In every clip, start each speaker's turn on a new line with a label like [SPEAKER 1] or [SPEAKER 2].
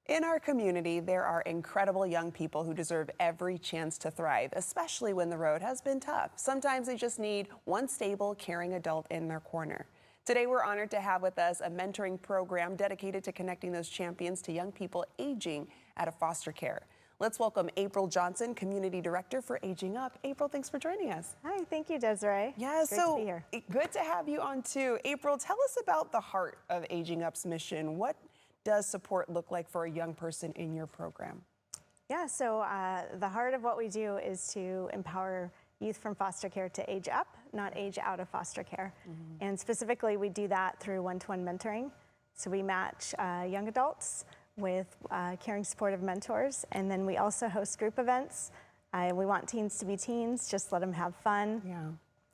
[SPEAKER 1] In our community, there are incredible young people who deserve every chance to thrive, especially when the road has been tough. Sometimes they just need one stable, caring adult in their corner. Today, we're honored to have with us a mentoring program dedicated to connecting those champions to young people aging out of foster care. Let's welcome April Johnson, Community Director for Aging Up. April, thanks for joining us.
[SPEAKER 2] Hi, thank you, Desiree.
[SPEAKER 1] Yeah,
[SPEAKER 2] Great to be here.
[SPEAKER 1] Good to have you on too. April, tell us about the heart of Aging Up's mission. What does support look like for a young person in your program?
[SPEAKER 2] Yeah, so the heart of what we do is to empower youth from foster care to age up, not age out of foster care. And specifically, we do that through one-to-one mentoring. So we match young adults with caring supportive mentors, and then we also host group events. We want teens to be teens, just let them have fun.
[SPEAKER 1] Yeah.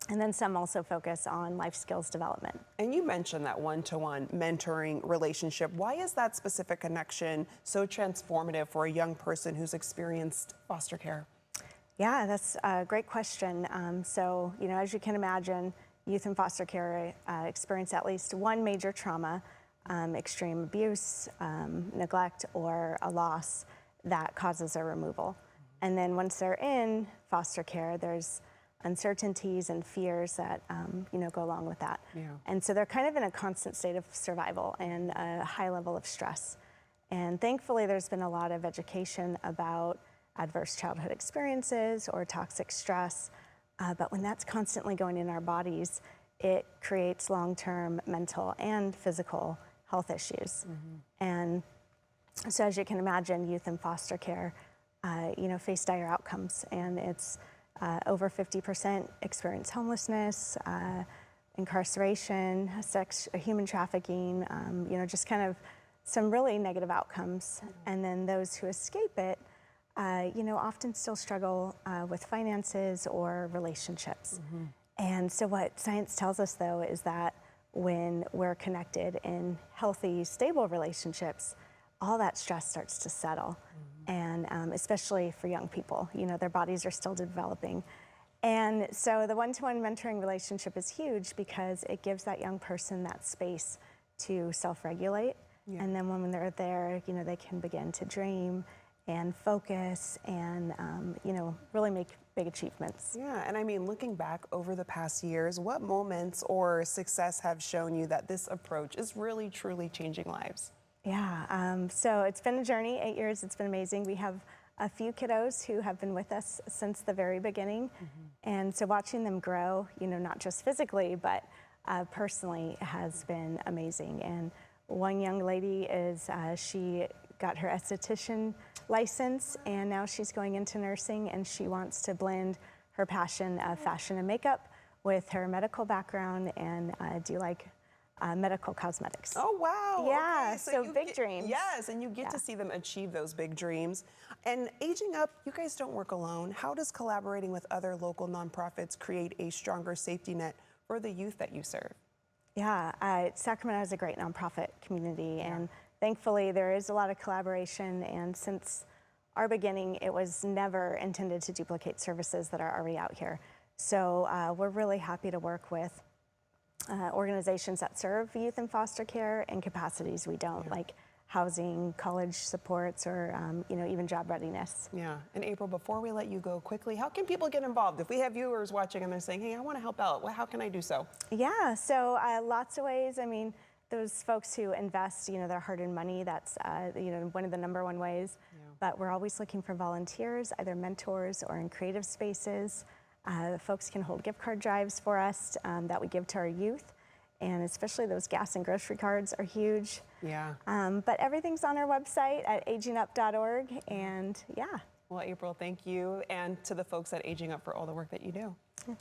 [SPEAKER 2] And then some also focus on life skills development.
[SPEAKER 1] And you mentioned that one-to-one mentoring relationship. Why is that specific connection so transformative for a young person who's experienced foster care?
[SPEAKER 2] Yeah, that's a great question. So, as you can imagine, youth in foster care experience at least one major trauma, extreme abuse, neglect, or a loss that causes a removal. And then once they're in foster care, there's uncertainties and fears that go along with that.
[SPEAKER 1] Yeah.
[SPEAKER 2] And so they're kind of in a constant state of survival and a high level of stress. And thankfully, there's been a lot of education about adverse childhood experiences or toxic stress. But when that's constantly going in our bodies, it creates long-term mental and physical health issues. And so as you can imagine, youth in foster care, face dire outcomes, and it's over 50% experience homelessness, incarceration, human trafficking, just kind of some really negative outcomes. And then those who escape it, often still struggle with finances or relationships. And so what science tells us, though, is that when we're connected in healthy, stable relationships, all that stress starts to settle. And especially for young people, their bodies are still developing. And so the one-to-one mentoring relationship is huge because it gives that young person that space to self-regulate. Yeah. And then when they're there, they can begin to dream and focus and, really make big achievements.
[SPEAKER 1] Yeah, and I mean, looking back over the past years, what moments or success have shown you that this approach is really, truly changing lives?
[SPEAKER 2] Yeah, so it's been a journey, 8 years, it's been amazing. We have a few kiddos who have been with us since the very beginning. And so watching them grow, not just physically, but personally has been amazing. And one young lady she got her esthetician license, and now she's going into nursing, and she wants to blend her passion of fashion and makeup with her medical background and do medical cosmetics.
[SPEAKER 1] Oh, wow.
[SPEAKER 2] Yeah,
[SPEAKER 1] Okay,
[SPEAKER 2] so big dreams.
[SPEAKER 1] Yes, and you get to see them achieve those big dreams. And Aging Up, you guys don't work alone. How does collaborating with other local nonprofits create a stronger safety net for the youth that you serve?
[SPEAKER 2] Yeah, Sacramento has a great nonprofit community, and thankfully there is a lot of collaboration. And since our beginning, it was never intended to duplicate services that are already out here. So we're really happy to work with organizations that serve youth in foster care in capacities we don't, like housing, college supports, or even job readiness.
[SPEAKER 1] Yeah, and April, before we let you go quickly, how can people get involved? If we have viewers watching and they're saying, hey, I want to help out, well, how can I do so?
[SPEAKER 2] Yeah, so lots of ways. I mean, those folks who invest, their hard-earned money, that's, one of the number one ways. But we're always looking for volunteers, either mentors or in creative spaces. Folks can hold gift card drives for us that we give to our youth. And especially those gas and grocery cards are huge.
[SPEAKER 1] Yeah.
[SPEAKER 2] But everything's on our website at agingup.org. And yeah.
[SPEAKER 1] Well, April, thank you. And to the folks at Aging Up for all the work that you do.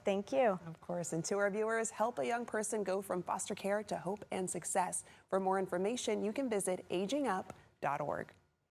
[SPEAKER 2] Thank you.
[SPEAKER 1] Of course. And to our viewers, help a young person go from foster care to hope and success. For more information, you can visit agingup.org.